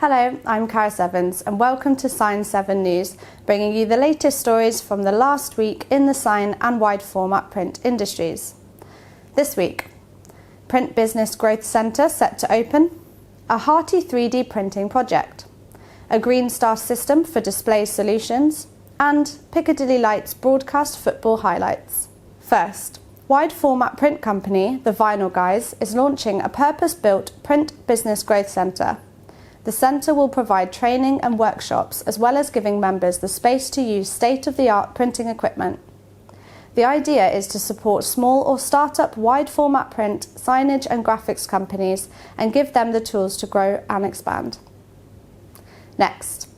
Hello, I'm Karis Evans and welcome to Sign 7 News, bringing you the latest stories from the last week in the sign and wide format print industries. This week, Print Business Growth Centre set to open, a hearty 3D printing project, a Green Star system for display solutions, and Piccadilly Lights broadcast football highlights. First, wide format print company The Vinyl Guys is launching a purpose-built Print Business Growth Centre. The centre will provide training and workshops as well as giving members the space to use state-of-the-art printing equipment. The idea is to support small or start-up wide format print, signage and graphics companies and give them the tools to grow and expand. Next,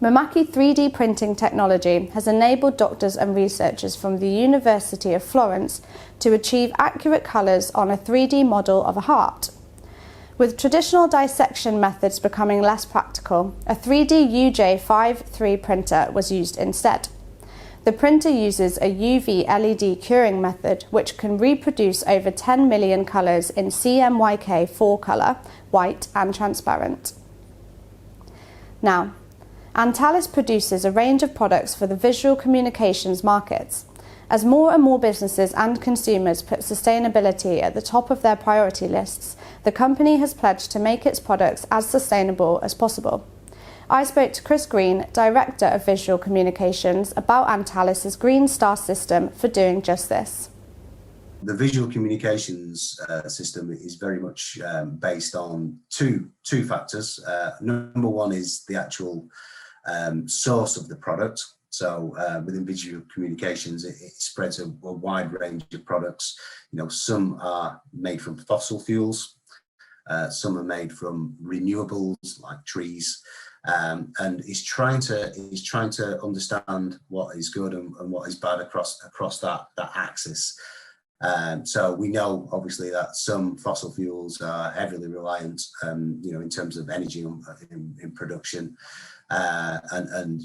Mimaki 3D printing technology has enabled doctors and researchers from the University of Florence to achieve accurate colours on a 3D model of a heart. With traditional dissection methods becoming less practical, a 3D UJ53 printer was used instead. The printer uses a UV LED curing method which can reproduce over 10 million colours in CMYK 4 colour, white and transparent. Now, Antalis produces a range of products for the visual communications markets. As more and more businesses and consumers put sustainability at the top of their priority lists, the company has pledged to make its products as sustainable as possible. I spoke to Chris Green, Director of Visual Communications, about Antalis' Green Star system for doing just this. The visual communications system is very much based on two factors. Number one is the actual source of the product. So within visual communications, it spreads a wide range of products. You know, some are made from fossil fuels, some are made from renewables like trees, and it's trying to understand what is good and what is bad across that axis. So we know obviously that some fossil fuels are heavily reliant, in terms of energy in production, and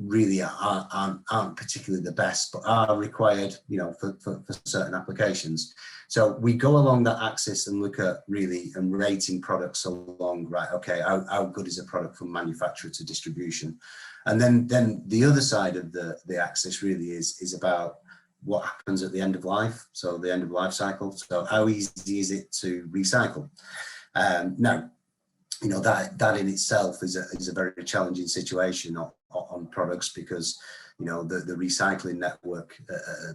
really aren't particularly the best, but are required, for certain applications. So we go along that axis and look at really and rating products along, right, okay, how good is a product from manufacturer to distribution? And then the other side of the axis really is about what happens at the end of life, so the end of life cycle. So how easy is it to recycle? Now, that in itself is a very challenging situation on products because, the recycling network,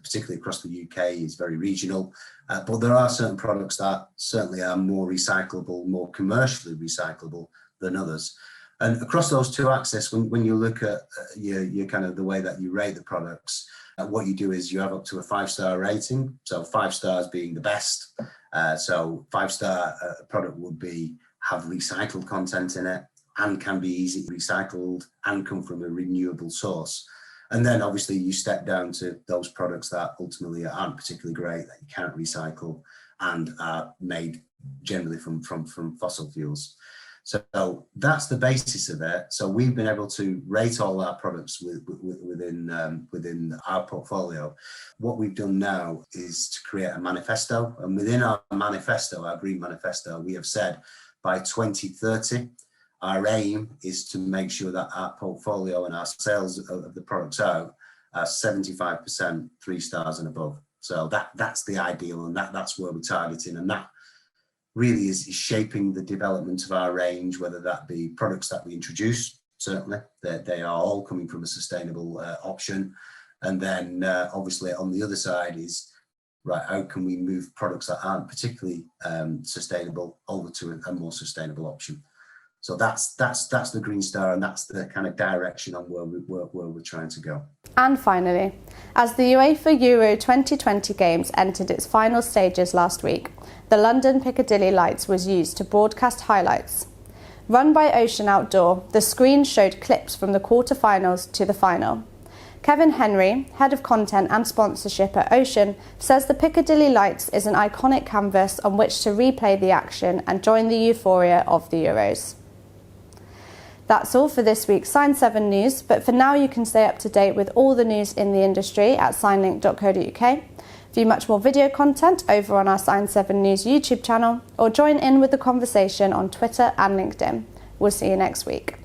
particularly across the UK, is very regional. But there are certain products that certainly are more recyclable, more commercially recyclable than others. And across those two axes, when you look at your kind of the way that you rate the products, what you do is you have up to a 5-star rating. So 5 stars being the best. So 5-star product would have recycled content in it and can be easily recycled and come from a renewable source. And then obviously you step down to those products that ultimately aren't particularly great, that you can't recycle and are made generally from fossil fuels. So that's the basis of it. So we've been able to rate all our products within our portfolio. What we've done now is to create a manifesto, and within our manifesto, our green manifesto, we have said by 2030, our aim is to make sure that our portfolio and our sales of the products out are 75% 3 stars and above. So that's the ideal, and that's where we're targeting, and that really is shaping the development of our range, whether that be products that we introduce, certainly, they are all coming from a sustainable option. And then obviously on the other side is, right, how can we move products that aren't particularly sustainable over to a more sustainable option? So that's the Green Star, and that's the kind of direction on where we're trying to go. And finally, as the UEFA Euro 2020 games entered its final stages last week, the London Piccadilly Lights was used to broadcast highlights. Run by Ocean Outdoor, the screen showed clips from the quarter-finals to the final. Kevin Henry, Head of Content and Sponsorship at Ocean, says the Piccadilly Lights is an iconic canvas on which to replay the action and join the euphoria of the Euros. That's all for this week's Sign 7 News, but for now you can stay up to date with all the news in the industry at signlink.co.uk. View much more video content over on our Sign 7 News YouTube channel, or join in with the conversation on Twitter and LinkedIn. We'll see you next week.